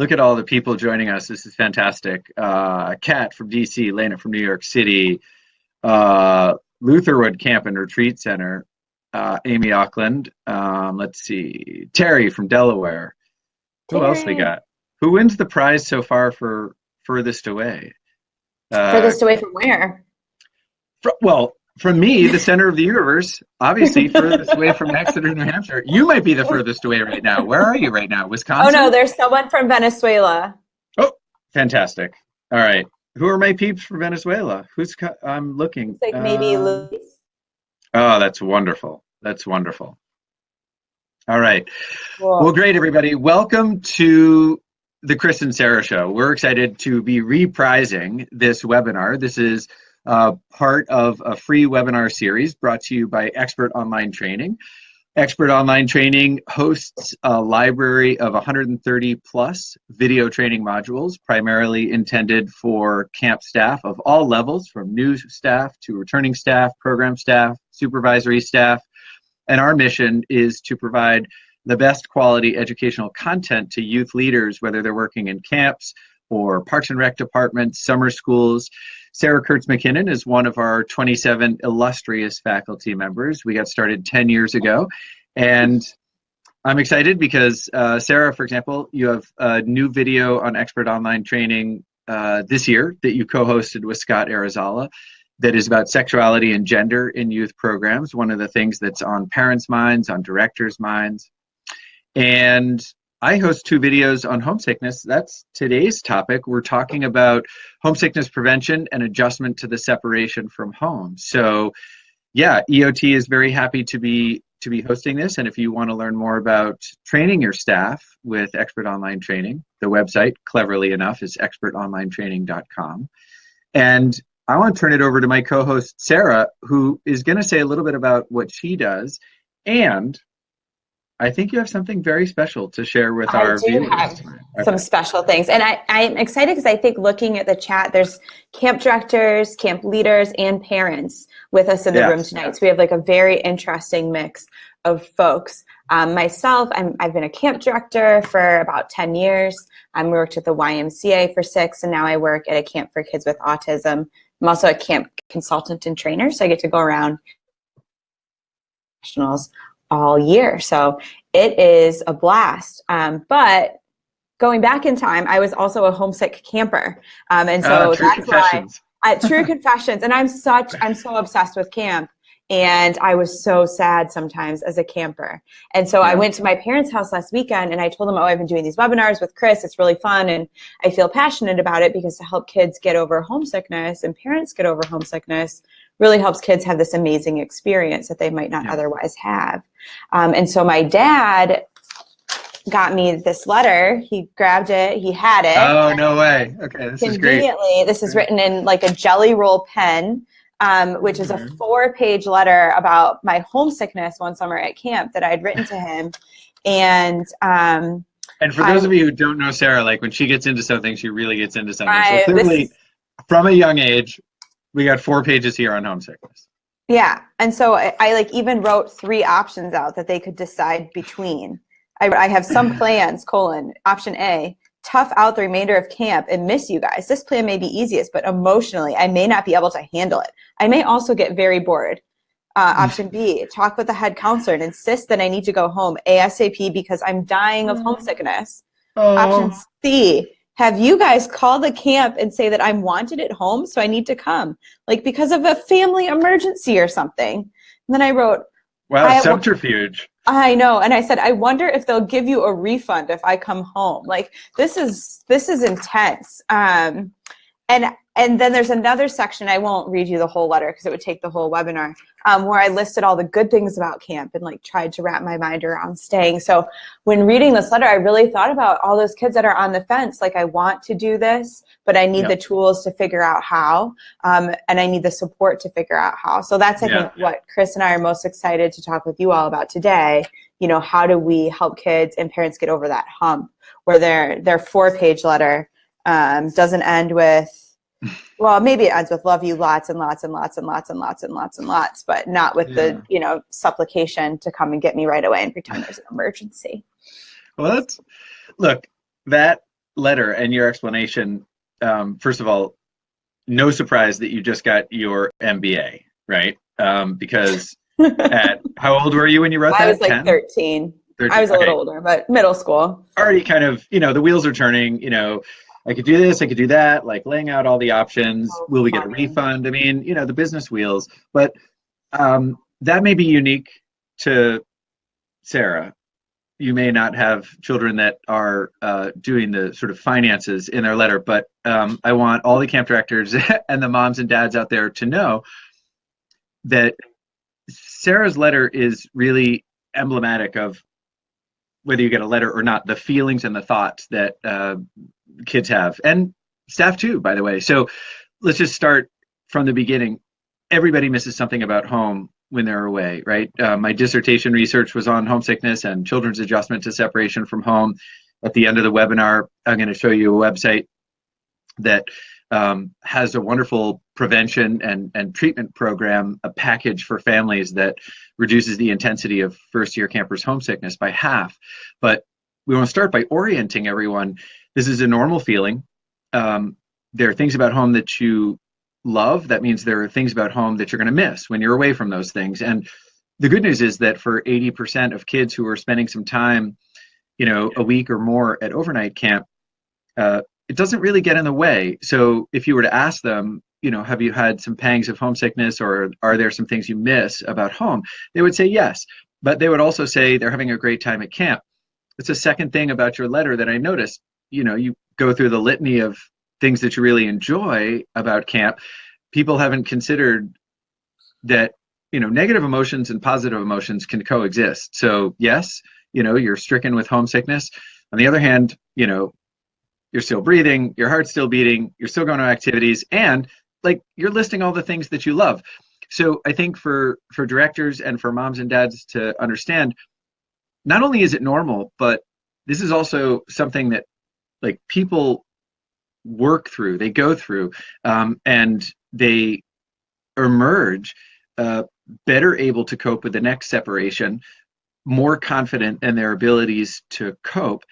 look at all the people joining us. This is fantastic. Kat from DC, Lena from New York City, Lutherwood Camp and Retreat Center, Amy Auckland. Let's see, Terry from Delaware. Who else we got? Who wins the prize so far for furthest away? Furthest away from where? From me, the center of the universe, obviously furthest away from Exeter, New Hampshire. You might be the furthest away right now. Where are you right now? Wisconsin? Oh, no, there's someone from Venezuela. Oh, fantastic. All right. Who are my peeps from Venezuela? I'm looking. Like maybe Luis. Oh, that's wonderful. That's wonderful. All right. Cool. Well, great, everybody. Welcome to the Chris and Sarah Show. We're excited to be reprising this webinar. This is part of a free webinar series brought to you by Expert Online Training. Expert Online Training hosts a library of 130 plus video training modules, primarily intended for camp staff of all levels, from new staff to returning staff, program staff, supervisory staff. And our mission is to provide the best quality educational content to youth leaders, whether they're working in camps or Parks and Rec departments, summer schools. Sarah Kurtz-McKinnon is one of our 27 illustrious faculty members. We got started 10 years ago. And I'm excited because, Sarah, for example, you have a new video on Expert Online Training this year that you co-hosted with Scott Arizala that is about sexuality and gender in youth programs, one of the things that's on parents' minds, on directors' minds. And I host 2 videos on homesickness. That's today's topic. We're talking about homesickness prevention and adjustment to the separation from home. So yeah, EOT is very happy to be hosting this. And if you want to learn more about training your staff with Expert Online Training, the website, cleverly enough, is expertonlinetraining.com. And I want to turn it over to my co-host, Sarah, who is going to say a little bit about what she does. And I think you have something very special to share with our viewers. I do have some special things. And I'm excited because I think looking at the chat, there's camp directors, camp leaders, and parents with us in the room tonight. So we have like a very interesting mix of folks. Myself, I've been a camp director for about 10 years. I worked at the YMCA for 6, and now I work at a camp for kids with autism. I'm also a camp consultant and trainer, so I get to go around professionals all year. So it is a blast. But going back in time, I was also a homesick camper. And so that's why true confessions. And I'm so obsessed with camp. And I was so sad sometimes as a camper. And so I went to my parents' house last weekend and I told them, oh, I've been doing these webinars with Chris. It's really fun. And I feel passionate about it because to help kids get over homesickness and parents get over homesickness really helps kids have this amazing experience that they might not otherwise have. And so my dad got me this letter. He grabbed it. He had it. Oh, no way. Okay, this is great. Conveniently, this is written in like a Jelly Roll pen, which is a 4-page letter about my homesickness one summer at camp that I'd written to him. And for those of you who don't know Sarah, like when she gets into something, she really gets into something. So clearly, from a young age, we got 4 pages here on homesickness. Yeah, and so I like even wrote 3 options out that they could decide between. I have some plans, option A, tough out the remainder of camp and miss you guys. This plan may be easiest, but emotionally, I may not be able to handle it. I may also get very bored. Option B, talk with the head counselor and insist that I need to go home ASAP because I'm dying of homesickness. Option C, have you guys call the camp and say that I'm wanted at home, so I need to come, like because of a family emergency or something. And then I wrote, wow, subterfuge. I know. And I said, I wonder if they'll give you a refund if I come home. Like this is intense. And then there's another section, I won't read you the whole letter because it would take the whole webinar, where I listed all the good things about camp and like tried to wrap my mind around staying. So when reading this letter, I really thought about all those kids that are on the fence. Like I want to do this, but I need the tools to figure out how, and I need the support to figure out how. So that's, I think, what Chris and I are most excited to talk with you all about today. You know, how do we help kids and parents get over that hump where their 4-page letter doesn't end with, well, maybe it ends with love you lots and lots and lots and lots and lots and lots and lots, but not with the, supplication to come and get me right away and pretend there's an emergency. Well, look, that letter and your explanation, first of all, no surprise that you just got your MBA, right? Because at how old were you when you wrote I that? was like 10? 13. 13. I was a Okay. little older, but middle school. Already kind of, the wheels are turning, I could do this, I could do that, like laying out all the options. So Will we get a funny. refund? I mean, the business wheels. But that may be unique to Sarah. You may not have children that are doing the sort of finances in their letter, but I want all the camp directors and the moms and dads out there to know that Sarah's letter is really emblematic of whether you get a letter or not, the feelings and the thoughts that kids have, and staff too, by the way. So let's just start from the beginning. Everybody misses something about home when they're away, right? My dissertation research was on homesickness and children's adjustment to separation from home. At the end of the webinar, I'm going to show you a website that has a wonderful prevention and treatment program, a package for families that reduces the intensity of first-year campers' homesickness by half. But we want to start by orienting everyone. This is a normal feeling. There are things about home that you love. That means there are things about home that you're going to miss when you're away from those things. And the good news is that for 80% of kids who are spending some time, a week or more at overnight camp, it doesn't really get in the way. So if you were to ask them, have you had some pangs of homesickness, or are there some things you miss about home? They would say yes, but they would also say they're having a great time at camp. It's a second thing about your letter that I noticed. You go through the litany of things that you really enjoy about camp. People haven't considered that, negative emotions and positive emotions can coexist. So yes, you're stricken with homesickness. On the other hand, you're still breathing, your heart's still beating, you're still going to activities, and like you're listing all the things that you love. So I think for directors and for moms and dads to understand, not only is it normal, but this is also something that like people work through, they go through, and they emerge better able to cope with the next separation, more confident in their abilities to cope.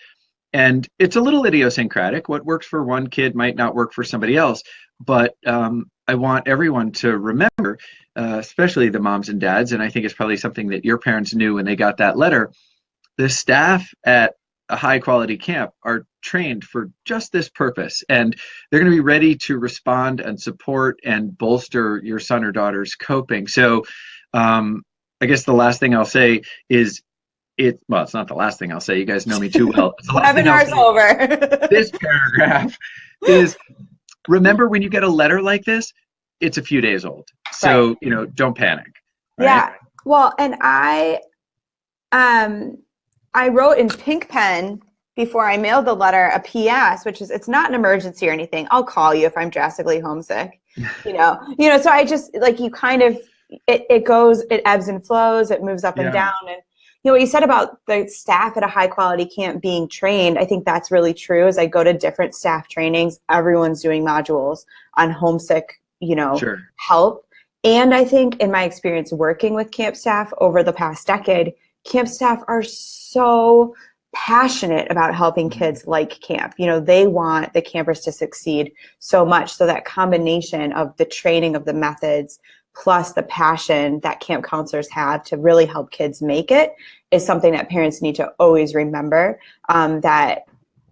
And it's a little idiosyncratic. What works for one kid might not work for somebody else. But I want everyone to remember, especially the moms and dads, and I think it's probably something that your parents knew when they got that letter, the staff at a high quality camp are trained for just this purpose. And they're going to be ready to respond and support and bolster your son or daughter's coping. So I guess the last thing I'll say is, well, it's not the last thing I'll say. You guys know me too well. It's the last thing I'll Webinar's say. over. This paragraph is, remember when you get a letter like this, it's a few days old. So, Right. Don't panic. Right? Yeah. Well, and I wrote in pink pen before I mailed the letter a PS, which is, it's not an emergency or anything. I'll call you if I'm drastically homesick. So I just like, you kind of, it goes, it ebbs and flows, it moves up and down. And what you said about the staff at a high quality camp being trained, I think that's really true. As I go to different staff trainings, everyone's doing modules on homesick, Sure. help. And I think in my experience working with camp staff over the past decade, camp staff are so passionate about helping kids like camp. They want the campers to succeed so much. So that combination of the training of the methods plus the passion that camp counselors have to really help kids make it is something that parents need to always remember, that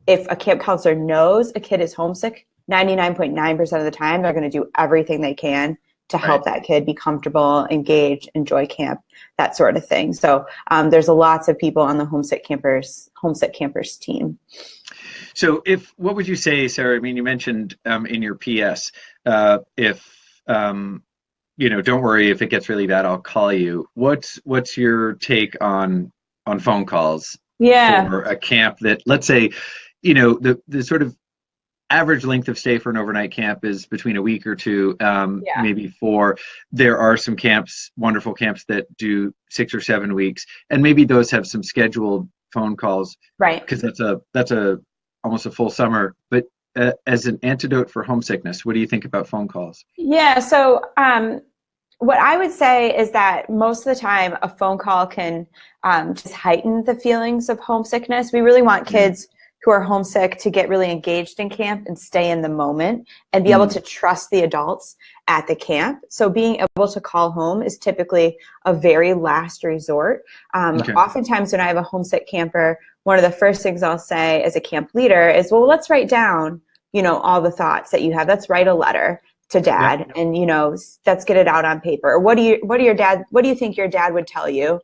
if a camp counselor knows a kid is homesick, 99.9% of the time, they're going to do everything they can to help that kid be comfortable, engage, enjoy camp, that sort of thing. So there's lots of people on the homesick campers team. So what would you say, Sarah? I mean, you mentioned in your PS, don't worry if it gets really bad, I'll call you. What's your take on phone calls for a camp that, let's say, the sort of average length of stay for an overnight camp is between a week or two, maybe 4. There are some camps, wonderful camps, that do 6 or 7 weeks, and maybe those have some scheduled phone calls, right? Because that's almost a full summer. But as an antidote for homesickness, what do you think about phone calls? Yeah. So what I would say is that most of the time a phone call can just heighten the feelings of homesickness. We really want kids who who are homesick to get really engaged in camp and stay in the moment and be able to trust the adults at the camp. So being able to call home is typically a very last resort. Oftentimes when I have a homesick camper, one of the first things I'll say as a camp leader is, well, let's write down, all the thoughts that you have. Let's write a letter to dad and, let's get it out on paper. Or what do you think your dad would tell you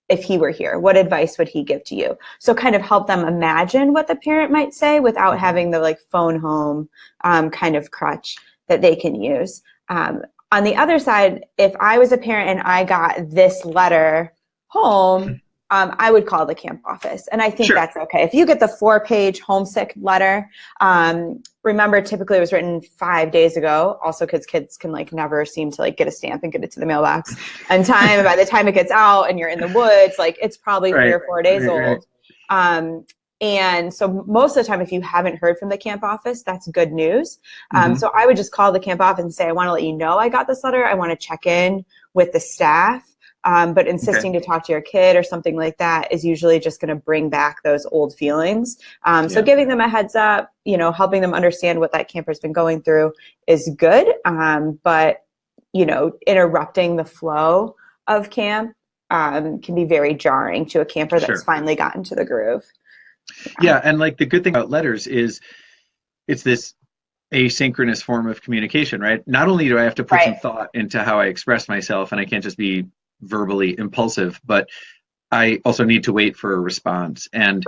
if he were here? What advice would he give to you? So kind of help them imagine what the parent might say without having the phone home kind of crutch that they can use. On the other side, if I was a parent and I got this letter home, I would call the camp office. And I think that's okay. If you get the 4-page homesick letter, remember typically it was written 5 days ago, also because kids can never seem to get a stamp and get it to the mailbox on time. And by the time it gets out and you're in the woods, it's probably 3 or 4 days old. And so most of the time, if you haven't heard from the camp office, that's good news. So I would just call the camp office and say, I want to let you know I got this letter. I want to check in with the staff. But insisting to talk to your kid or something like that is usually just going to bring back those old feelings. So giving them a heads up, helping them understand what that camper's been going through is good. But, interrupting the flow of camp can be very jarring to a camper that's finally gotten to the groove. Yeah. And the good thing about letters is it's this asynchronous form of communication, right? Not only do I have to put some thought into how I express myself, and I can't just be verbally impulsive, but I also need to wait for a response. And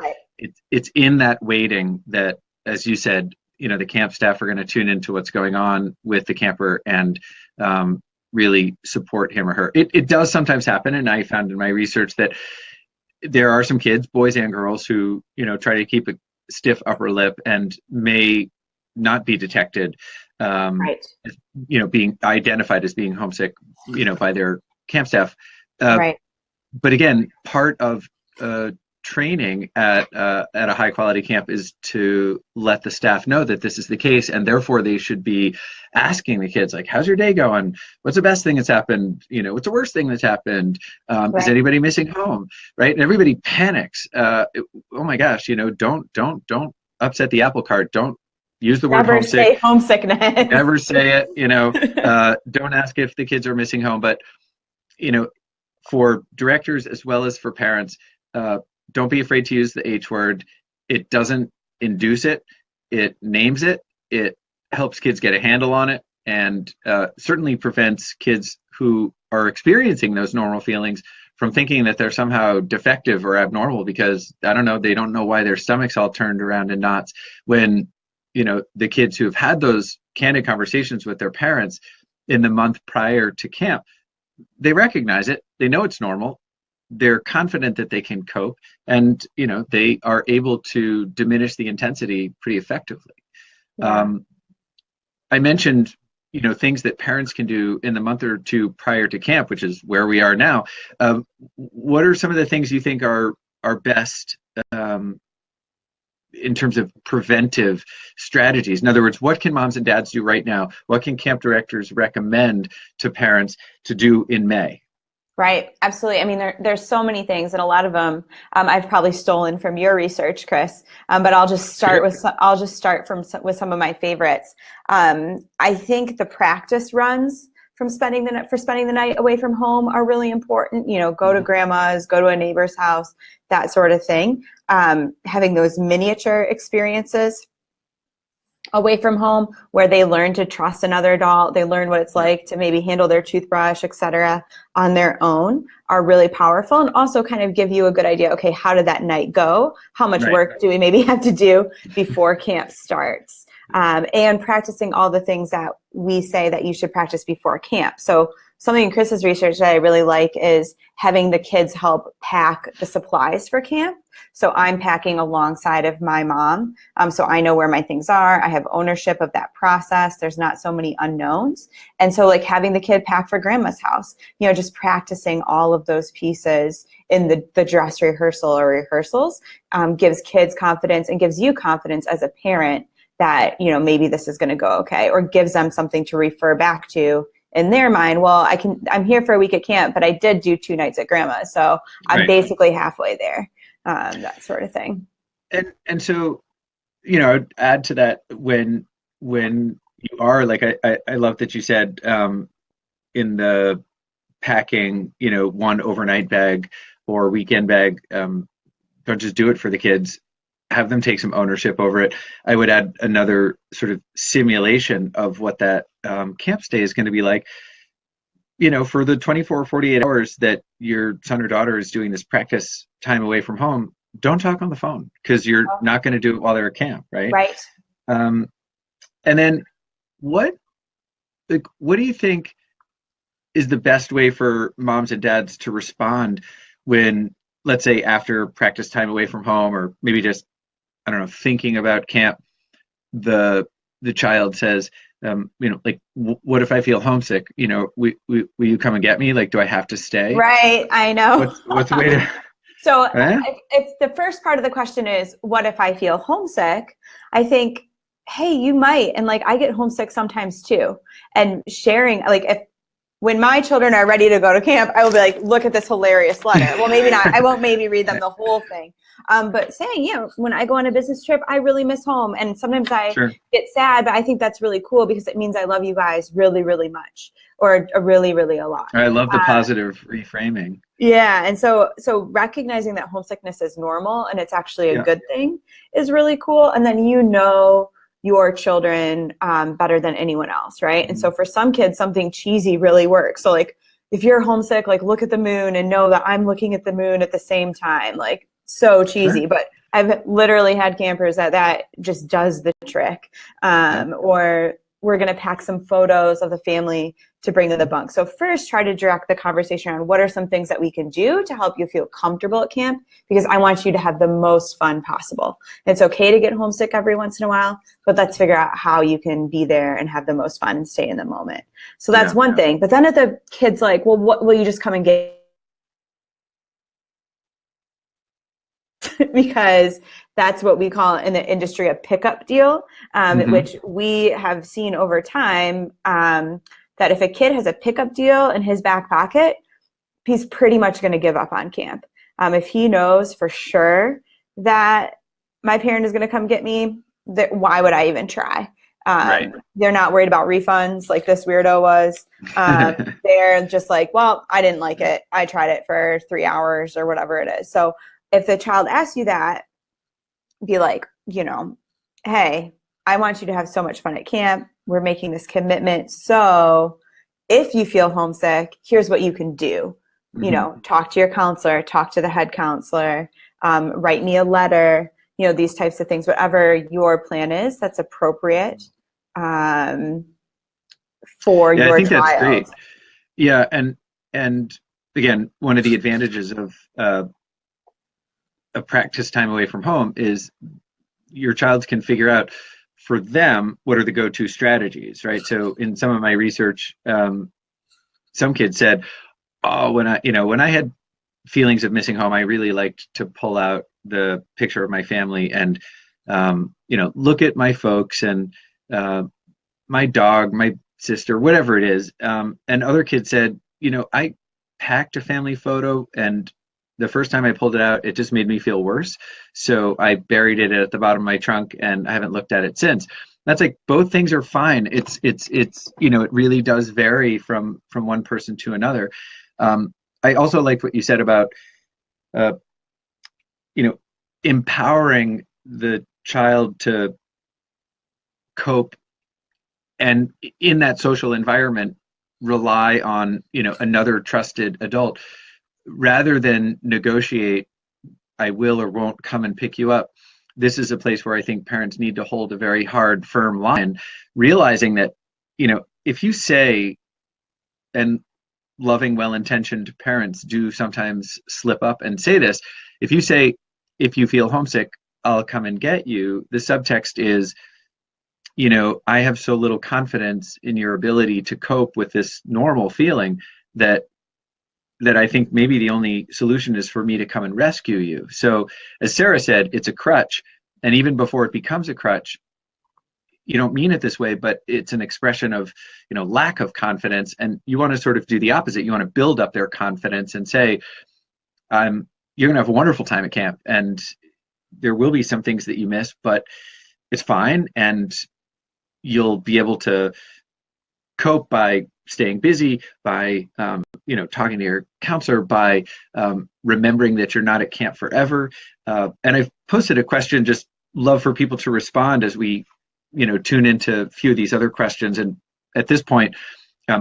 it's in that waiting that, as you said, the camp staff are going to tune into what's going on with the camper and really support him or her. It does sometimes happen, and I found in my research that there are some kids, boys and girls, who try to keep a stiff upper lip and may not be detected, being identified as being homesick, by their camp staff. But again, part of training at a high quality camp is to let the staff know that this is the case, and therefore they should be asking the kids, how's your day going? What's the best thing that's happened? What's the worst thing that's happened? Is anybody missing home? Right? And everybody panics. Oh my gosh, don't upset the apple cart. Don't use the word homesick. Never say homesickness. Never say it. Don't ask if the kids are missing home. But for directors as well as for parents, don't be afraid to use the H word. It doesn't induce it. It names it. It helps kids get a handle on it, and certainly prevents kids who are experiencing those normal feelings from thinking that they're somehow defective or abnormal because, I don't know, they don't know why their stomach's all turned around in knots, when the kids who've had those candid conversations with their parents in the month prior to camp, they recognize it. They know it's normal. They're confident that they can cope, and they are able to diminish the intensity pretty effectively. I mentioned things that parents can do in the month or two prior to camp, which is where we are now. What are some of the things you think are best in terms of preventive strategies? In other words, what can moms and dads do right now? What can camp directors recommend to parents to do in May? Right, absolutely. I mean, there's so many things, and a lot of them I've probably stolen from your research, Chris. But I'll just start with some of my favorites. I think the practice runs for spending the night away from home are really important. Go to grandma's, go to a neighbor's house, that sort of thing. Having those miniature experiences away from home where they learn to trust another adult, they learn what it's like to maybe handle their toothbrush, etc., on their own, are really powerful, and also kind of give you a good idea, okay, how did that night go? How much work do we maybe have to do before camp starts? And practicing all the things that we say that you should practice before camp. So something in Chris's research that I really like is having the kids help pack the supplies for camp. So I'm packing alongside of my mom. So I know where my things are. I have ownership of that process. There's not so many unknowns. And so having the kid pack for grandma's house, just practicing all of those pieces in the dress rehearsal or rehearsals gives kids confidence and gives you confidence as a parent that, maybe this is going to go okay, or gives them something to refer back to in their mind. Well, I'm here for a week at camp, but I did do 2 nights at grandma's. So I'm basically halfway there, that sort of thing. And so, I'd add to that when you are like I love that you said in the packing, one overnight bag or weekend bag, don't just do it for the kids. Have them take some ownership over it. I would add another sort of simulation of what that camp stay is going to be like. For the 24 or 48 hours that your son or daughter is doing this practice time away from home, don't talk on the phone because you're not going to do it while they're at camp, right? Right. Um, and then what, what do you think is the best way for moms and dads to respond when, let's say, after practice time away from home, or maybe just, I don't know, thinking about camp, the child says, like, what if I feel homesick? Will you come and get me? Like, do I have to stay? Right. I know. What's the way to? So Eh? if the first part of the question is, what if I feel homesick? I think, hey, you might. And like, I get homesick sometimes too. And sharing, like, when my children are ready to go to camp, I will be like, look at this hilarious letter. Well, maybe not. I won't maybe read them the whole thing. But saying, when I go on a business trip, I really miss home. And sometimes I get sad, but I think that's really cool because it means I love you guys really, really much, or really, really a lot. I love the positive reframing. Yeah. And so recognizing that homesickness is normal and it's actually a good thing is really cool. And then your children better than anyone else, right? And so for some kids, something cheesy really works. So like if you're homesick, like look at the moon and know that I'm looking at the moon at the same time. Like so cheesy, but I've literally had campers that just does the trick. Or we're going to pack some photos of the family to bring to the bunk. So first, try to direct the conversation on what are some things that we can do to help you feel comfortable at camp, because I want you to have the most fun possible. It's okay to get homesick every once in a while, but let's figure out how you can be there and have the most fun and stay in the moment. So that's one thing. But then if the kid's like, well, what will you just come and get? Because that's what we call in the industry a pickup deal, which we have seen over time, that if a kid has a pickup deal in his back pocket, he's pretty much going to give up on camp. If he knows for sure that my parent is going to come get me, why would I even try? They're not worried about refunds like this weirdo was. They're just like, well, I didn't like it. I tried it for 3 hours or whatever it is. So if the child asks you that, be like, hey, I want you to have so much fun at camp. We're making this commitment. So if you feel homesick, here's what you can do. Talk to your counselor, talk to the head counselor, write me a letter, these types of things, whatever your plan is that's appropriate for your child. I think that's great. Yeah. And again, one of the advantages of a practice time away from home is your child can figure out for them what are the go-to strategies, right? So in some of my research, some kids said, oh, when I had feelings of missing home, I really liked to pull out the picture of my family and look at my folks and my dog, my sister, whatever it is. And other kids said, I packed a family photo, and the first time I pulled it out, it just made me feel worse. So I buried it at the bottom of my trunk, and I haven't looked at it since. That's like, both things are fine. It's it really does vary from one person to another. I also like what you said about empowering the child to cope, and in that social environment rely on another trusted adult rather than negotiate, I will or won't come and pick you up. This is a place where I think parents need to hold a very hard, firm line, realizing that, if you say, and loving, well-intentioned parents do sometimes slip up and say this, if you say, if you feel homesick, I'll come and get you, the subtext is, I have so little confidence in your ability to cope with this normal feeling that I think maybe the only solution is for me to come and rescue you. So as Sarah said, it's a crutch. And even before it becomes a crutch, you don't mean it this way, but it's an expression of, lack of confidence. And you want to sort of do the opposite. You want to build up their confidence and say, you're going to have a wonderful time at camp. And there will be some things that you miss, but it's fine, and you'll be able to cope by staying busy, by talking to your counselor, by remembering that you're not at camp forever. And I've posted a question, just love for people to respond as we tune into a few of these other questions. And at this point,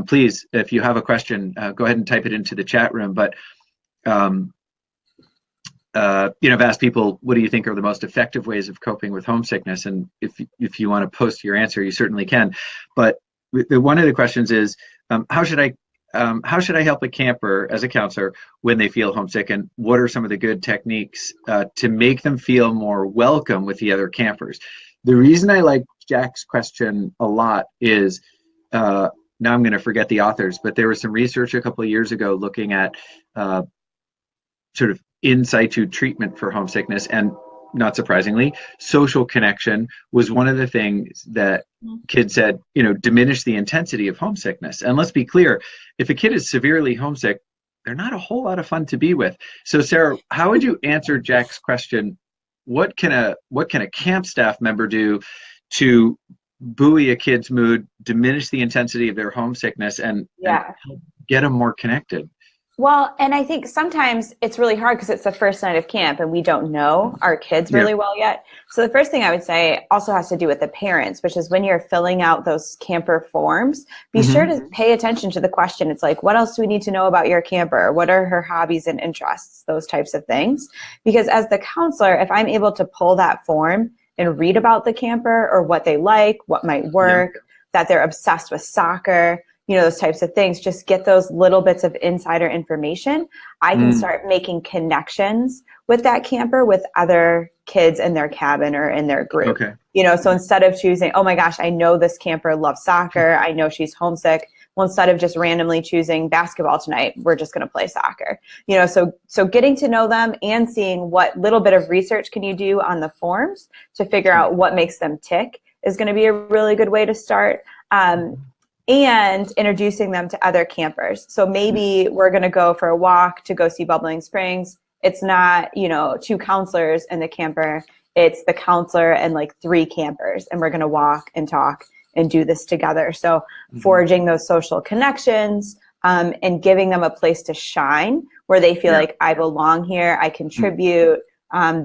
please, if you have a question, go ahead and type it into the chat room. But I've asked people, what do you think are the most effective ways of coping with homesickness? And if you want to post your answer, you certainly can. But one of the questions is, how should I help a camper as a counselor when they feel homesick, and what are some of the good techniques to make them feel more welcome with the other campers? The reason I like Jack's question a lot is, now I'm going to forget the authors, but there was some research a couple of years ago looking at sort of in situ treatment for homesickness, and not surprisingly, social connection was one of the things that kids said, diminish the intensity of homesickness. And let's be clear, if a kid is severely homesick, they're not a whole lot of fun to be with. So Sarah, how would you answer Jack's question? What can a camp staff member do to buoy a kid's mood, diminish the intensity of their homesickness, and get them more connected? Well, and I think sometimes it's really hard because it's the first night of camp and we don't know our kids really well yet. So the first thing I would say also has to do with the parents, which is when you're filling out those camper forms, be sure to pay attention to the question. It's like, what else do we need to know about your camper? What are her hobbies and interests? Those types of things. Because as the counselor, if I'm able to pull that form and read about the camper or what they like, what might work, that they're obsessed with soccer, those types of things, just get those little bits of insider information. I can start making connections with that camper with other kids in their cabin or in their group. Okay. So instead of choosing, oh my gosh, I know this camper loves soccer, I know she's homesick. Well, instead of just randomly choosing basketball tonight, we're just going to play soccer. So getting to know them and seeing what little bit of research can you do on the forms to figure out what makes them tick is going to be a really good way to start. And introducing them to other campers. So maybe we're going to go for a walk to go see Bubbling Springs. It's not, two counselors in the camper. It's the counselor and like 3 campers. And we're going to walk and talk and do this together. So forging those social connections and giving them a place to shine where they feel like I belong here, I contribute.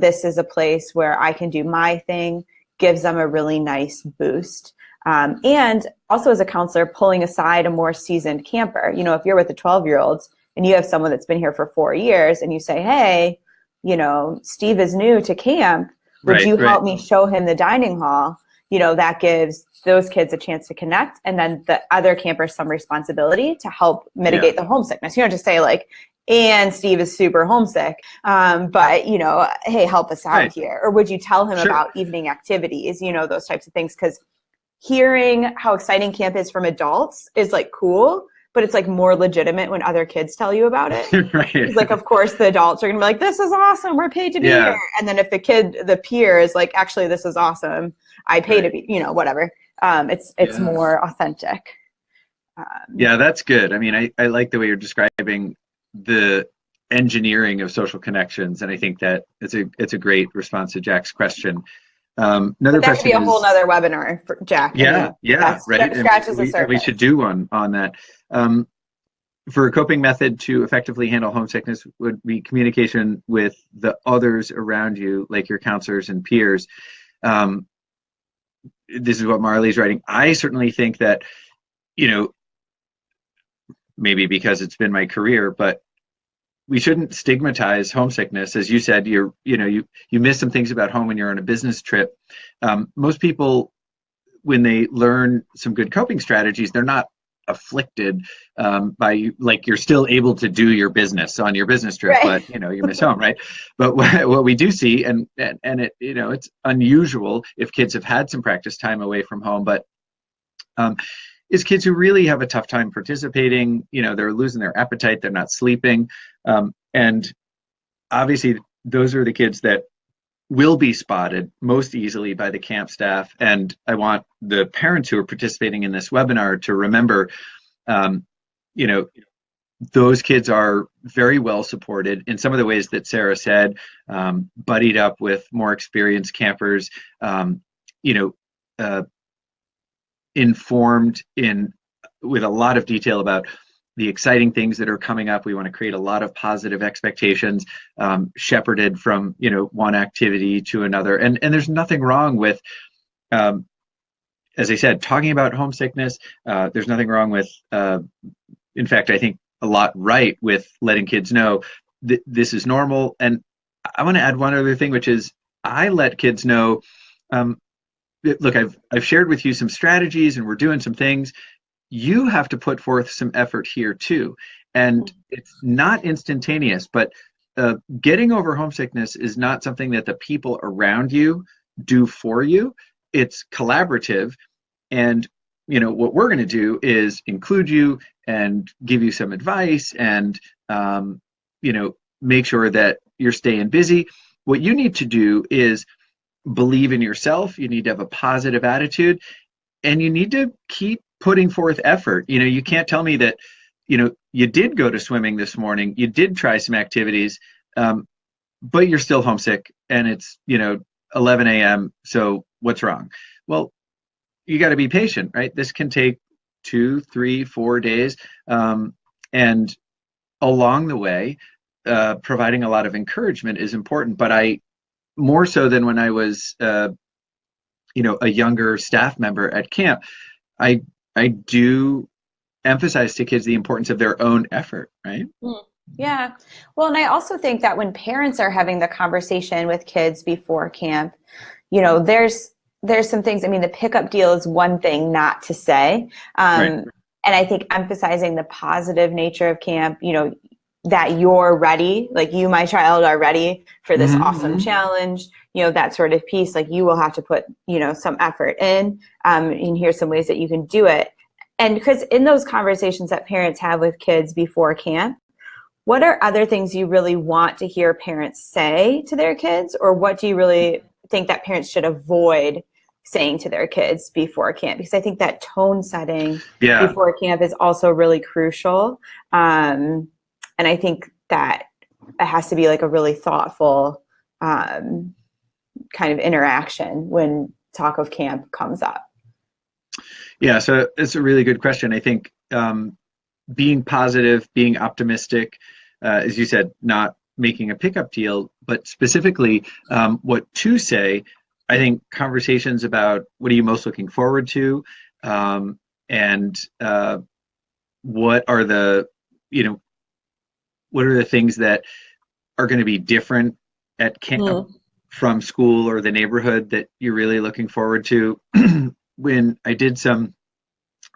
This is a place where I can do my thing, gives them a really nice boost. And also as a counselor, pulling aside a more seasoned camper. If you're with the 12-year-olds and you have someone that's been here for 4 years and you say, hey, Steve is new to camp. Would you help me show him the dining hall? That gives those kids a chance to connect. And then the other campers some responsibility to help mitigate the homesickness. You don't just say like, and Steve is super homesick, but, hey, help us out here. Or would you tell him about evening activities, those types of things? Because hearing how exciting camp is from adults is like cool, but it's like more legitimate when other kids tell you about it. It's like, of course, the adults are gonna be like, this is awesome, we're paid to be here. And then if the peer is like, actually, this is awesome, I pay to be, whatever. It's more authentic. That's good. I mean, I like the way you're describing the engineering of social connections, and I think that it's a great response to Jack's question. Another that could be a whole nother webinar for Jack. Right. We should do one on that. For a coping method to effectively handle homesickness would be communication with the others around you, like your counselors and peers. This is what Marley's writing. I certainly think that, maybe because it's been my career, but we shouldn't stigmatize homesickness. As you said, you miss some things about home when you're on a business trip. Most people, when they learn some good coping strategies, they're not afflicted by, like, you're still able to do your business on your business trip, but you miss home, right? But what we do see, and it, it's unusual if kids have had some practice time away from home, but is kids who really have a tough time participating. They're losing their appetite, they're not sleeping. And obviously those are the kids that will be spotted most easily by the camp staff. And I want the parents who are participating in this webinar to remember, those kids are very well supported in some of the ways that Sarah said, buddied up with more experienced campers, you know, uh, informed in with a lot of detail about the exciting things that are coming up. We want to create a lot of positive expectations, shepherded from one activity to another. And there's nothing wrong with, as I said, talking about homesickness. There's nothing wrong with, in fact, I think a lot right with letting kids know that this is normal. And I want to add one other thing, which is I let kids know, look, I've shared with you some strategies and we're doing some things. You have to put forth some effort here too. And it's not instantaneous, but getting over homesickness is not something that the people around you do for you. It's collaborative. And what we're going to do is include you and give you some advice and make sure that you're staying busy. What you need to do is believe in yourself. You need to have a positive attitude, and you need to keep putting forth effort. You can't tell me that you did go to swimming this morning, you did try some activities, but you're still homesick and it's 11 a.m. So what's wrong? Well, you got to be patient, right? This can take 2, 3, 4 days, and along the way, providing a lot of encouragement is important. But I, more so than when I was a younger staff member at camp, I do emphasize to kids the importance of their own effort, right? Yeah. Well, and I also think that when parents are having the conversation with kids before camp, there's some things. I mean, the pickup deal is one thing not to say. Right. And I think emphasizing the positive nature of camp, that you're ready, like you, my child, are ready for this awesome challenge, that sort of piece. Like you will have to put, some effort in, and here's some ways that you can do it. And because in those conversations that parents have with kids before camp, what are other things you really want to hear parents say to their kids? Or what do you really think that parents should avoid saying to their kids before camp? Because I think that tone setting before camp is also really crucial. And I think that it has to be like a really thoughtful kind of interaction when talk of camp comes up. Yeah, so it's a really good question. I think being positive, being optimistic, as you said, not making a pickup deal, but specifically what to say. I think conversations about what are you most looking forward to, and what are the things that are going to be different at camp from school or the neighborhood that you're really looking forward to. When I did some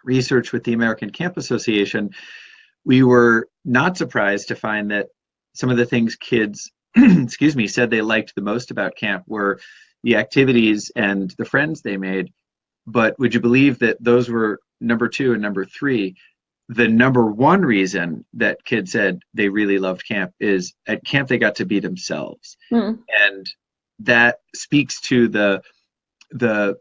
research with the American Camp Association, we were not surprised to find that some of the things kids said they liked the most about camp were the activities and the friends they made. But would you believe that those were number 2 and number 3? The number 1 reason that kids said they really loved camp is at camp they got to be themselves. And that speaks to the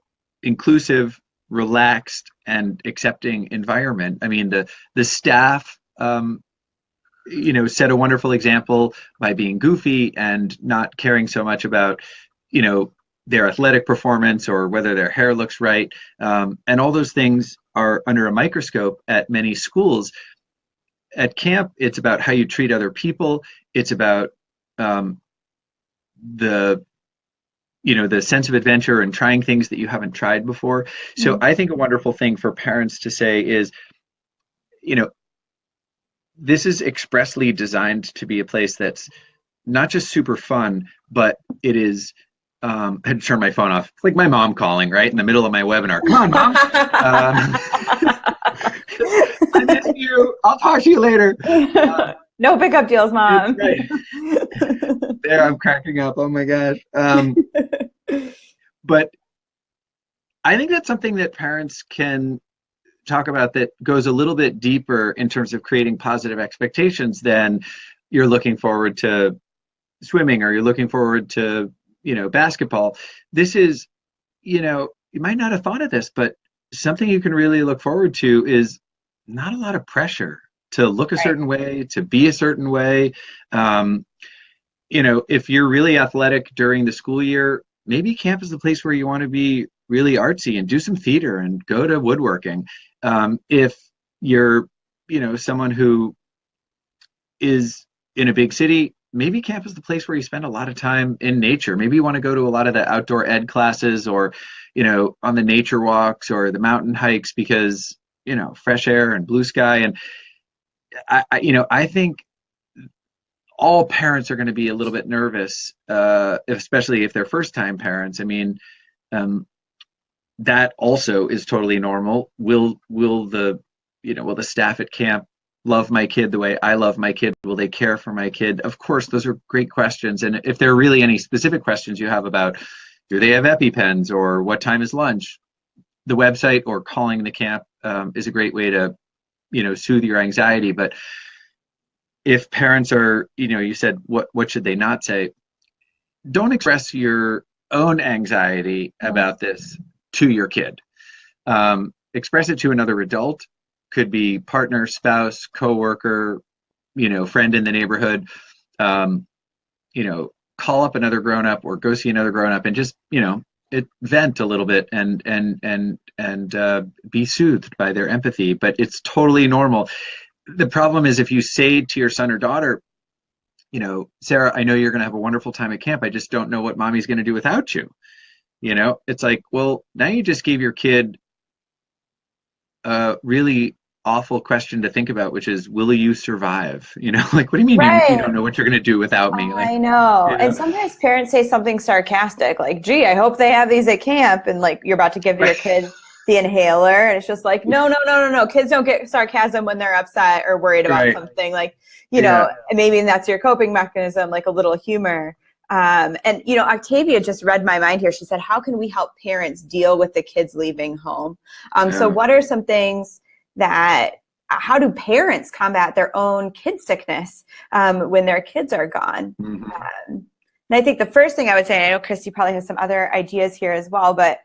inclusive, relaxed, and accepting environment. I mean, the staff set a wonderful example by being goofy and not caring so much about their athletic performance or whether their hair looks right, and all those things are under a microscope at many schools. At camp, it's about how you treat other people. It's about the sense of adventure and trying things that you haven't tried before. So I think a wonderful thing for parents to say is, this is expressly designed to be a place that's not just super fun, but it is. I had to turn my phone off. It's like my mom calling right in the middle of my webinar. Come on, Mom. I miss you. I'll talk to you later. No pickup deals, Mom. Right. There, I'm cracking up. Oh my gosh. But I think that's something that parents can talk about that goes a little bit deeper in terms of creating positive expectations than you're looking forward to swimming or you're looking forward to basketball. This is, you might not have thought of this, but something you can really look forward to is not a lot of pressure. to look a Right. certain way, to be a certain way. If you're really athletic during the school year, maybe camp is the place where you want to be really artsy and do some theater and go to woodworking. If you're, someone who is in a big city, maybe camp is the place where you spend a lot of time in nature. Maybe you want to go to a lot of the outdoor ed classes, or, on the nature walks or the mountain hikes, because, fresh air and blue sky. And I think all parents are going to be a little bit nervous, especially if they're first time parents. I mean, that also is totally normal. Will the staff at camp love my kid the way I love my kid? Will they care for my kid? Of course, those are great questions. And if there are really any specific questions you have about, do they have EpiPens, or what time is lunch, the website or calling the camp is a great way to, soothe your anxiety. But if parents are, you said, what should they not say? Don't express your own anxiety about this to your kid. Express it to another adult. Could be partner, spouse, coworker, friend in the neighborhood. Call up another grown-up or go see another grown-up and just, vent a little bit and be soothed by their empathy. But it's totally normal. The problem is if you say to your son or daughter, Sarah, I know you're going to have a wonderful time at camp. I just don't know what mommy's going to do without you. It's like, well, now you just gave your kid a really awful question to think about, which is, will you survive? Like, what do you mean you don't know what you're going to do without me? Like, I know. And sometimes parents say something sarcastic, like, gee, I hope they have these at camp. And like, you're about to give your kid the inhaler. And it's just like, no. Kids don't get sarcasm when they're upset or worried about something. Like, and maybe that's your coping mechanism, like a little humor. And Octavia just read my mind here. She said, how can we help parents deal with the kids leaving home? So what are some things how do parents combat their own kid sickness when their kids are gone? Mm-hmm. And I think the first thing I would say, and I know Christy probably has some other ideas here as well, but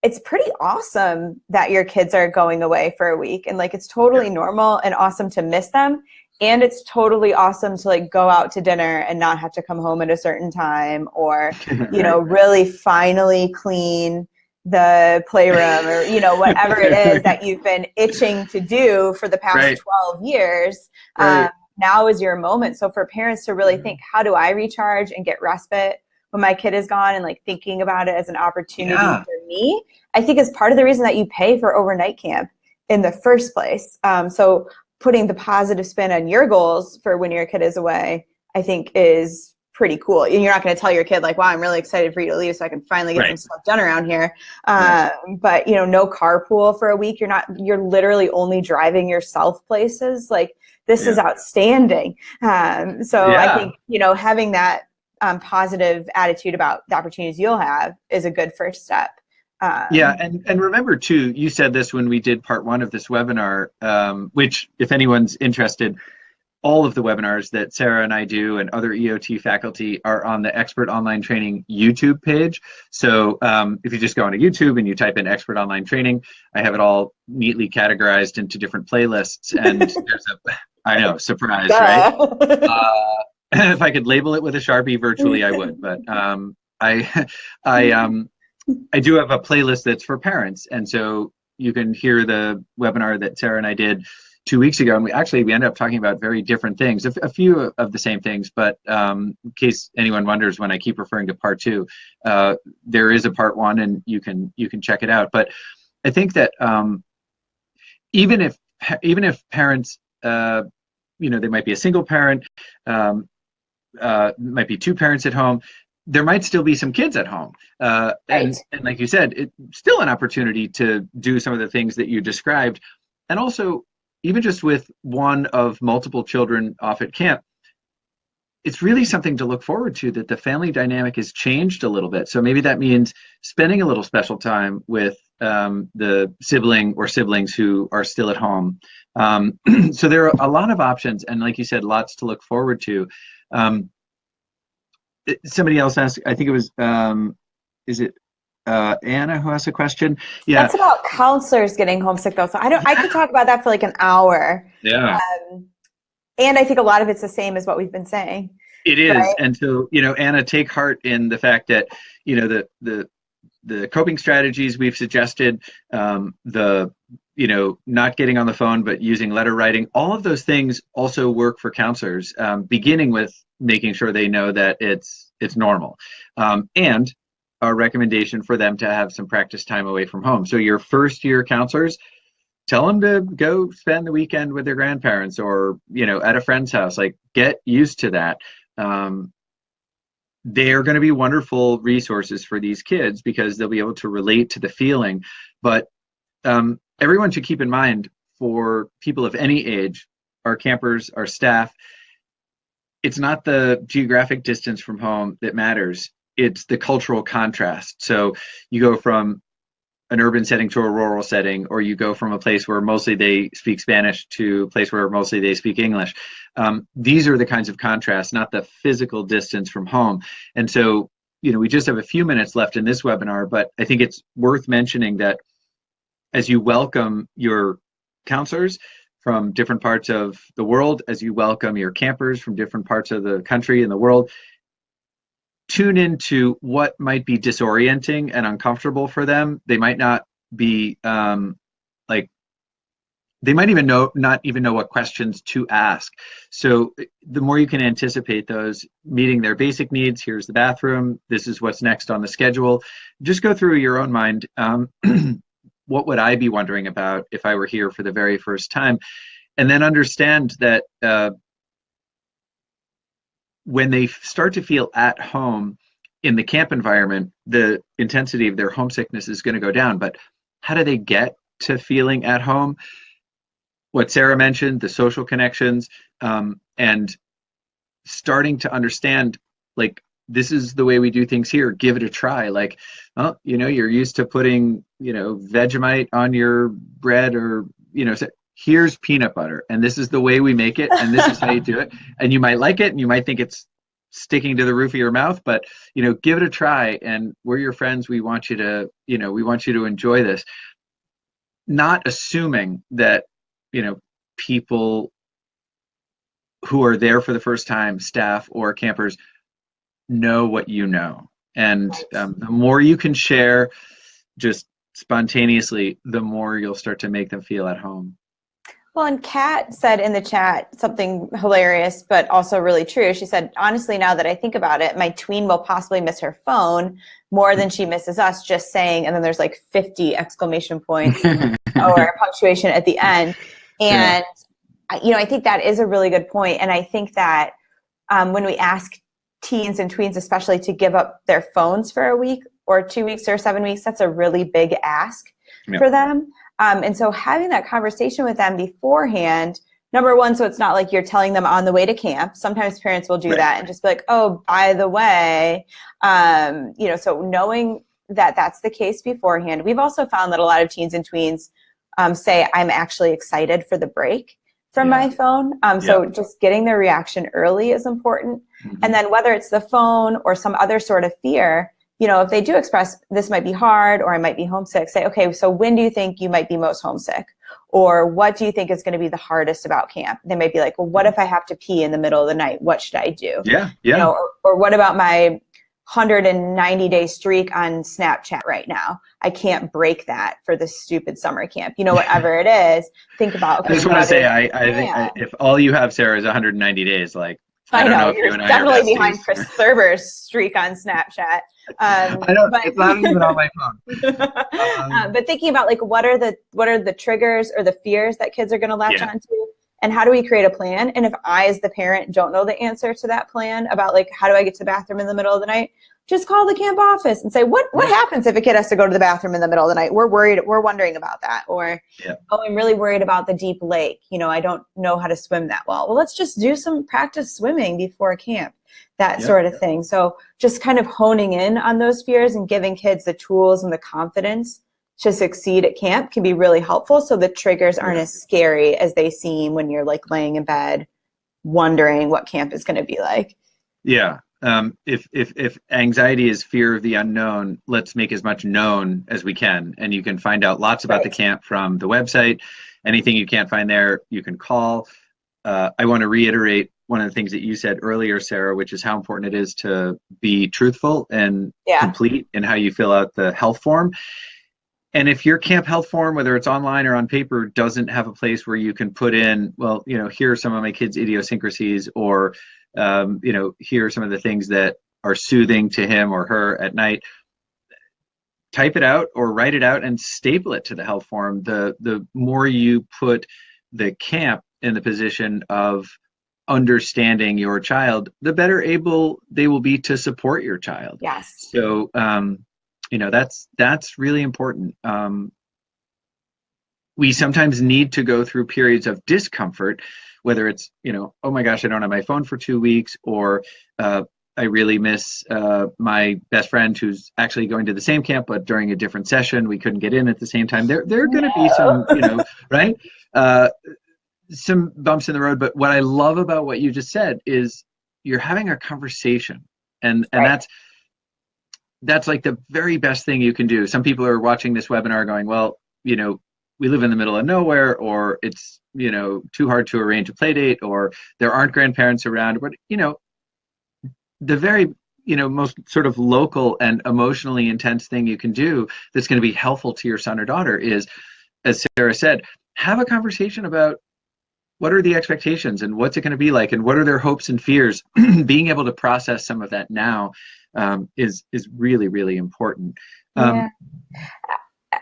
it's pretty awesome that your kids are going away for a week, and like, it's totally normal and awesome to miss them. And it's totally awesome to like go out to dinner and not have to come home at a certain time, or, really finally clean the playroom, or, whatever it is that you've been itching to do for the past 12 years. Now is your moment. So for parents to really think, how do I recharge and get respite when my kid is gone, and like thinking about it as an opportunity for me, I think is part of the reason that you pay for overnight camp in the first place. So putting the positive spin on your goals for when your kid is away, I think is pretty cool. And you're not going to tell your kid like, wow, I'm really excited for you to leave so I can finally get some stuff done around here. But no carpool for a week. You're literally only driving yourself places. Like, this is outstanding. I think, having that positive attitude about the opportunities you'll have is a good first step. And remember too, you said this when we did part 1 of this webinar, which, if anyone's interested, all of the webinars that Sarah and I do and other EOT faculty are on the Expert Online Training YouTube page. So if you just go onto YouTube and you type in Expert Online Training, I have it all neatly categorized into different playlists. And there's I know, surprise, right? If I could label it with a Sharpie virtually, I would. But I do have a playlist that's for parents. And so you can hear the webinar that Sarah and I did 2 weeks ago, and we ended up talking about very different things, a few of the same things, but in case anyone wonders when I keep referring to part 2, there is a part 1, and you can check it out. But I think that even if parents, they might be a single parent, might be 2 parents at home, there might still be some kids at home. And like you said, it's still an opportunity to do some of the things that you described. And also, even just with one of multiple children off at camp, it's really something to look forward to, that the family dynamic has changed a little bit. So maybe that means spending a little special time with the sibling or siblings who are still at home. So there are a lot of options, and like you said, lots to look forward to. Somebody else asked, I think it was, is it Anna who asked a question? Yeah. That's about counselors getting homesick though. So I could talk about that for like an hour. Yeah. And I think a lot of it's the same as what we've been saying. It is. Right? And so, Anna, take heart in the fact that, the coping strategies we've suggested, not getting on the phone, but using letter writing, all of those things also work for counselors, beginning with making sure they know that it's normal. And our recommendation for them to have some practice time away from home. So your first year counselors, tell them to go spend the weekend with their grandparents or, at a friend's house, like get used to that. They're going to be wonderful resources for these kids because they'll be able to relate to the feeling. But everyone should keep in mind, for people of any age, our campers, our staff, it's not the geographic distance from home that matters. It's the cultural contrast. So you go from an urban setting to a rural setting, or you go from a place where mostly they speak Spanish to a place where mostly they speak English. These are the kinds of contrasts, not the physical distance from home. And so, we just have a few minutes left in this webinar, but I think it's worth mentioning that as you welcome your counselors from different parts of the world, as you welcome your campers from different parts of the country and the world, tune into what might be disorienting and uncomfortable for them. They might not be they might even not even know what questions to ask. So the more you can anticipate those, meeting their basic needs, here's the bathroom, this is what's next on the schedule. Just go through your own mind. What would I be wondering about if I were here for the very first time? And then understand that when they start to feel at home in the camp environment, the intensity of their homesickness is going to go down. But how do they get to feeling at home? What Sarah mentioned, the social connections, and starting to understand, like, this is the way we do things here. Give it a try. Like, well, you're used to putting, Vegemite on your bread, or, so here's peanut butter, and this is the way we make it, and this is how you do it. And you might like it, and you might think it's sticking to the roof of your mouth, but give it a try. And we're your friends. We want you to, enjoy this. Not assuming that, people who are there for the first time, staff or campers, know what you know. And the more you can share just spontaneously, the more you'll start to make them feel at home. Well, and Kat said in the chat something hilarious, but also really true. She said, honestly, now that I think about it, my tween will possibly miss her phone more than she misses us, just saying. And then there's like 50 exclamation points or punctuation at the end. And, I think that is a really good point. And I think that when we ask teens and tweens, especially, to give up their phones for a week or 2 weeks or 7 weeks, that's a really big ask for them. And so having that conversation with them beforehand, number one, so it's not like you're telling them on the way to camp. Sometimes parents will do that and just be like, oh, by the way, so knowing that that's the case beforehand. We've also found that a lot of teens and tweens say, I'm actually excited for the break from my phone. So just getting their reaction early is important. And then whether it's the phone or some other sort of fear, if they do express, this might be hard, or I might be homesick, say, okay, so when do you think you might be most homesick? Or what do you think is going to be the hardest about camp? They might be like, well, what if I have to pee in the middle of the night? What should I do? Or what about my 190-day streak on Snapchat right now? I can't break that for this stupid summer camp. Whatever it is, think about. Okay, I just want to say, I think if all you have, Sarah, is 190 days, like, I don't know if you and I are definitely behind Chris Thurber's streak on Snapchat. I don't. It's not even on my phone. But thinking about, like, what are the triggers or the fears that kids are going to latch onto, and how do we create a plan? And if I, as the parent, don't know the answer to that plan about, like, how do I get to the bathroom in the middle of the night, just call the camp office and say, what happens if a kid has to go to the bathroom in the middle of the night? We're wondering about that. Or, oh, I'm really worried about the deep lake. I don't know how to swim that well. Well, let's just do some practice swimming before camp, that sort of thing. So just kind of honing in on those fears and giving kids the tools and the confidence to succeed at camp can be really helpful. So the triggers aren't as scary as they seem when you're, like, laying in bed wondering what camp is going to be like. Yeah. If anxiety is fear of the unknown, let's make as much known as we can. And you can find out lots about the camp from the website. Anything you can't find there, you can call. I want to reiterate one of the things that you said earlier, Sarah, which is how important it is to be truthful and Yeah. complete in how you fill out the health form. And if your camp health form, whether it's online or on paper, doesn't have a place where you can put in, well, here are some of my kids' idiosyncrasies, or, here are some of the things that are soothing to him or her at night, type it out or write it out and staple it to the health form. The more you put the camp in the position of understanding your child, the better able they will be to support your child. Yes. So, that's really important. We sometimes need to go through periods of discomfort, whether it's, oh my gosh, I don't have my phone for 2 weeks, or I really miss my best friend who's actually going to the same camp, but during a different session, we couldn't get in at the same time. There are going to be some, right? Some bumps in the road. But what I love about what you just said is you're having a conversation, and that's like the very best thing you can do. Some people are watching this webinar going, well, we live in the middle of nowhere, or it's, too hard to arrange a play date, or there aren't grandparents around. But, the very, most sort of local and emotionally intense thing you can do that's going to be helpful to your son or daughter is, as Sarah said, have a conversation about what are the expectations and what's it going to be like and what are their hopes and fears. Being able to process some of that now is really, really important. Yeah.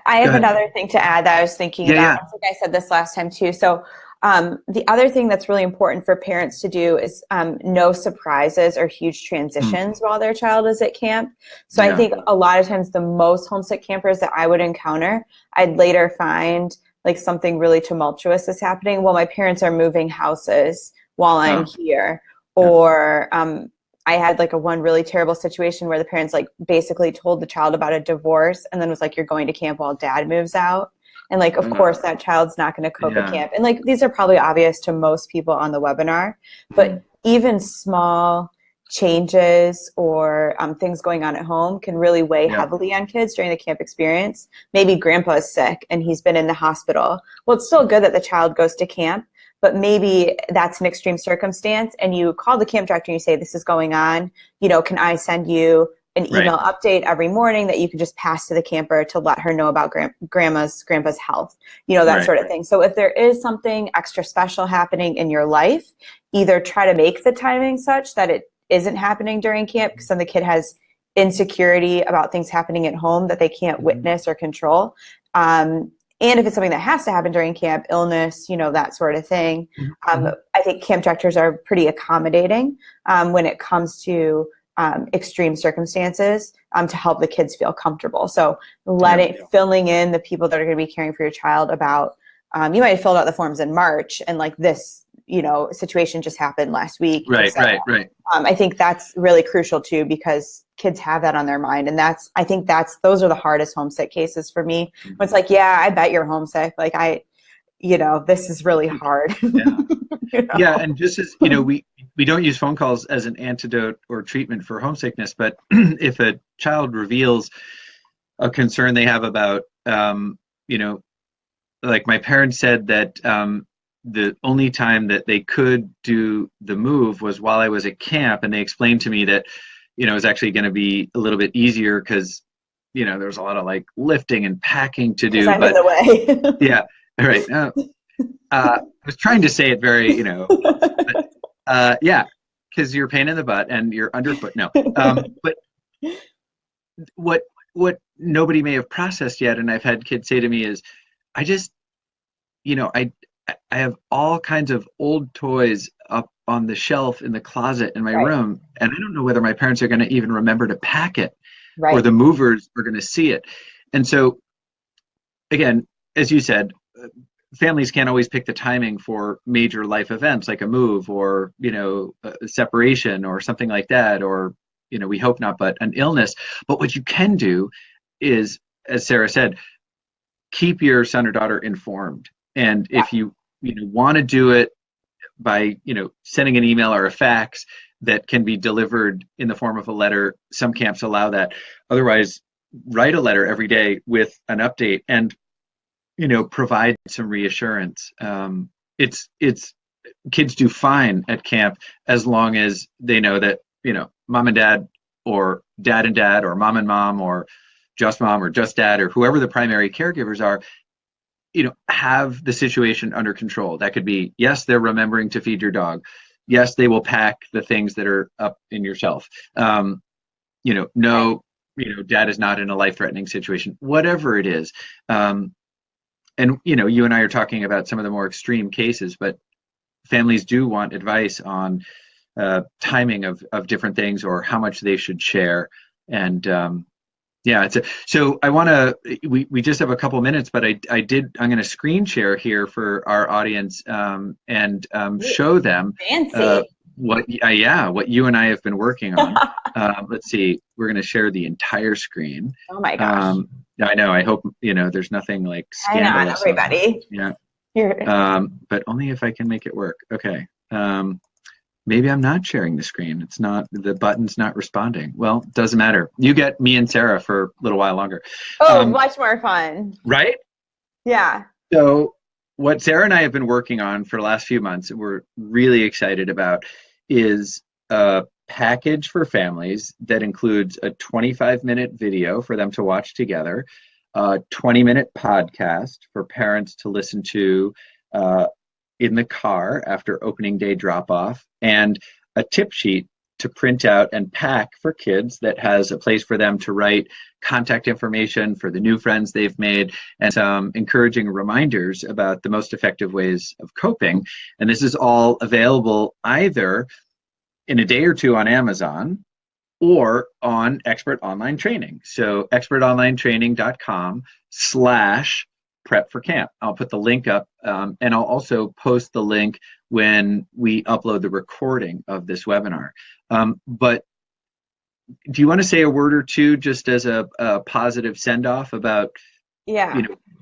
I have another thing to add that I was thinking about. Yeah. I think I said this last time too. So the other thing that's really important for parents to do is no surprises or huge transitions while their child is at camp. So I think a lot of times the most homesick campers that I would encounter, I'd later find like something really tumultuous is happening. Well, my parents are moving houses while I'm here. Or I had like one really terrible situation where the parents like basically told the child about a divorce and then was like, you're going to camp while dad moves out. And like, of course, that child's not going to cope at camp. And like, these are probably obvious to most people on the webinar, but even small changes or things going on at home can really weigh heavily on kids during the camp experience. Maybe grandpa is sick and he's been in the hospital. Well, it's still good that the child goes to camp, but maybe that's an extreme circumstance and you call the camp director and you say, this is going on, can I send you an email update every morning that you can just pass to the camper to let her know about grandpa's health, that sort of thing. So if there is something extra special happening in your life, either try to make the timing such that it isn't happening during camp because then the kid has insecurity about things happening at home that they can't witness or control. And if it's something that has to happen during camp, illness, that sort of thing, I think camp directors are pretty accommodating when it comes to extreme circumstances to help the kids feel comfortable. So filling in the people that are going to be caring for your child about, you might have filled out the forms in March and like this, situation just happened last week. Right. I think that's really crucial too, because kids have that on their mind. And those are the hardest homesick cases for me. It's like, yeah, I bet you're homesick. Like this is really hard. Yeah. And just as, we don't use phone calls as an antidote or treatment for homesickness, but if a child reveals a concern they have about, like my parents said that the only time that they could do the move was while I was at camp, and they explained to me that, it was actually going to be a little bit easier because, there was a lot of like lifting and packing to do. But in the way. Yeah, right. I was trying to say it very, because you're a pain in the butt and you're underfoot. No, but what nobody may have processed yet, and I've had kids say to me is, I just, I have all kinds of old toys up on the shelf in the closet in my room, and I don't know whether my parents are going to even remember to pack it, or the movers are going to see it. And so, again, as you said, families can't always pick the timing for major life events like a move or, a separation or something like that, or, we hope not, but an illness. But what you can do is, as Sarah said, keep your son or daughter informed. And if you want to do it by, sending an email or a fax that can be delivered in the form of a letter, some camps allow that. Otherwise, write a letter every day with an update and, provide some reassurance. It's kids do fine at camp as long as they know that, mom and dad, or dad and dad, or mom and mom, or just dad, or whoever the primary caregivers are, have the situation under control. That could be, yes, they're remembering to feed your dog. Yes, they will pack the things that are up in your shelf. No, dad is not in a life-threatening situation, whatever it is. And, you and I are talking about some of the more extreme cases, but families do want advice on timing of different things, or how much they should share. And yeah, so I want to, we just have a couple minutes, but I'm going to screen share here for our audience, and show them Fancy. what you and I have been working on. Let's see, we're going to share the entire screen. Oh my gosh. I know, I hope, there's nothing like scandalous. I know, everybody. Yeah. But only if I can make it work. Okay. Maybe I'm not sharing the screen. It's not, the button's not responding. Well, doesn't matter. You get me and Sarah for a little while longer. Oh, much more fun. Right? Yeah. So what Sarah and I have been working on for the last few months, and we're really excited about, is a package for families that includes a 25-minute video for them to watch together, a 20-minute podcast for parents to listen to in the car after opening day drop off, and a tip sheet to print out and pack for kids that has a place for them to write contact information for the new friends they've made, and some encouraging reminders about the most effective ways of coping. And this is all available either in a day or two on Amazon, or on Expert Online Training. So expertonlinetraining.com/prep for camp. I'll put the link up, and I'll also post the link when we upload the recording of this webinar. But do you want to say a word or two, just as a positive send-off about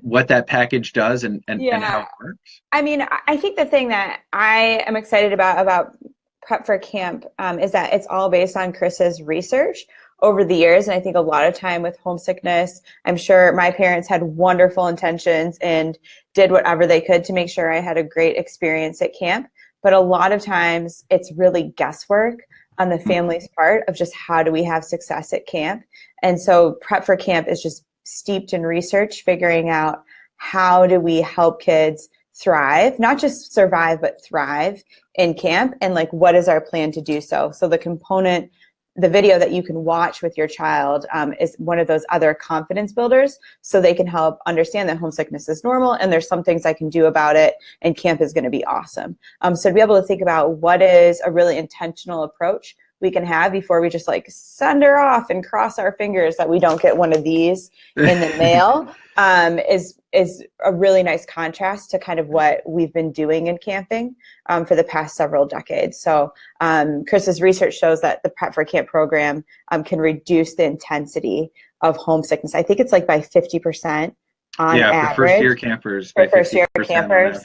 what that package does and how it works? I mean, I think the thing that I am excited about Prep for Camp is that it's all based on Chris's research over the years. And I think a lot of time with homesickness, I'm sure my parents had wonderful intentions and did whatever they could to make sure I had a great experience at camp. But a lot of times it's really guesswork on the family's part of just how do we have success at camp. And so Prep for Camp is just steeped in research, figuring out how do we help kids thrive, not just survive, but thrive in camp, and like what is our plan to do so. So the video that you can watch with your child is one of those other confidence builders, so they can help understand that homesickness is normal and there's some things I can do about it, and camp is going to be awesome. So to be able to think about what is a really intentional approach we can have before we just like send her off and cross our fingers that we don't get one of these in the mail is a really nice contrast to kind of what we've been doing in camping for the past several decades. So Chris's research shows that the Prep for Camp program can reduce the intensity of homesickness. I think it's like by 50% on average. For first-year campers. For first-year campers.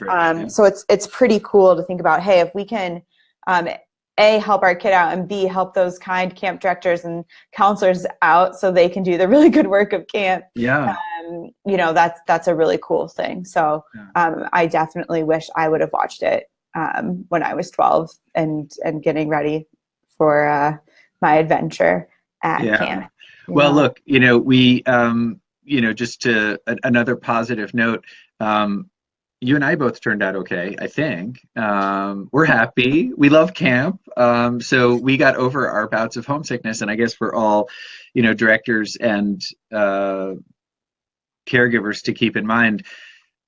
So it's pretty cool to think about, hey, if we can A, help our kid out, and B, help those kind camp directors and counselors out so they can do the really good work of camp. Yeah. That's a really cool thing. So I definitely wish I would have watched it when I was 12 and getting ready for my adventure at camp. Well, look, we, just to another positive note, you and I both turned out okay, I think. We're happy. We love camp. So we got over our bouts of homesickness. And I guess for all, directors and caregivers to keep in mind,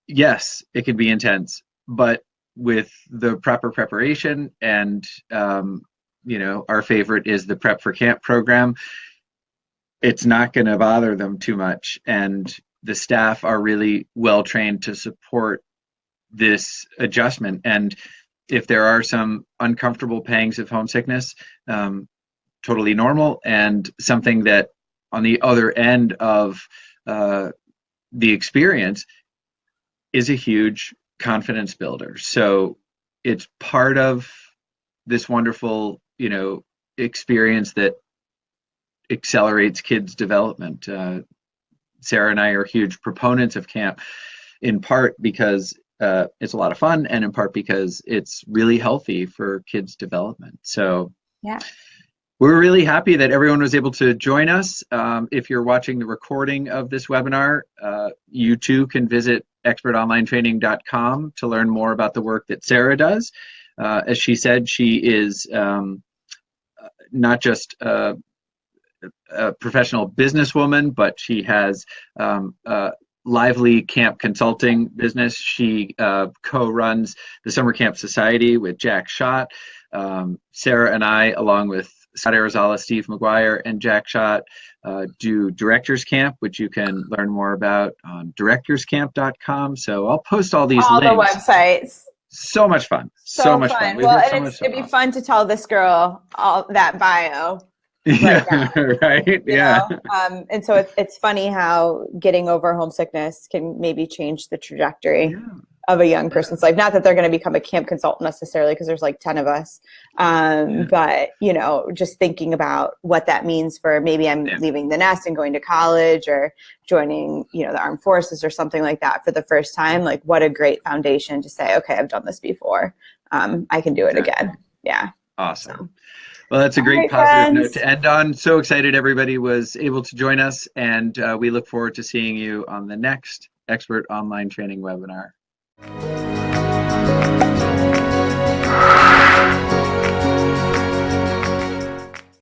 yes, it can be intense, but with the proper preparation and, our favorite is the Prep for Camp program, it's not going to bother them too much. And the staff are really well trained to support this adjustment. And if there are some uncomfortable pangs of homesickness, totally normal, and something that on the other end of the experience is a huge confidence builder. So it's part of this wonderful, experience that accelerates kids' development. Sarah and I are huge proponents of camp, in part because it's a lot of fun, and in part because it's really healthy for kids' development. So Yeah. we're really happy that everyone was able to join us. If you're watching the recording of this webinar, you too can visit expertonlinetraining.com to learn more about the work that Sarah does. As she said, she is not just a professional businesswoman, but she has lively camp consulting business. She co-runs the Summer Camp Society with Jack Schott. Sarah and I, along with Scott Arizala, Steve McGuire, and Jack Schott, do Directors Camp, which you can learn more about on directorscamp.com. So I'll post all these links. All the websites. So much fun. So much fun. Well, and it'd be fun to tell this girl all that bio. Right now, right. Yeah. And so it's funny how getting over homesickness can maybe change the trajectory of a young person's life. Not that they're going to become a camp consultant necessarily, because there's like 10 of us. But, just thinking about what that means for maybe I'm leaving the nest and going to college, or joining, the armed forces or something like that for the first time. Like, what a great foundation to say, okay, I've done this before. I can do it again. Yeah. Awesome. So. Well, that's a great positive note to end on. So excited everybody was able to join us, and we look forward to seeing you on the next Expert Online Training webinar.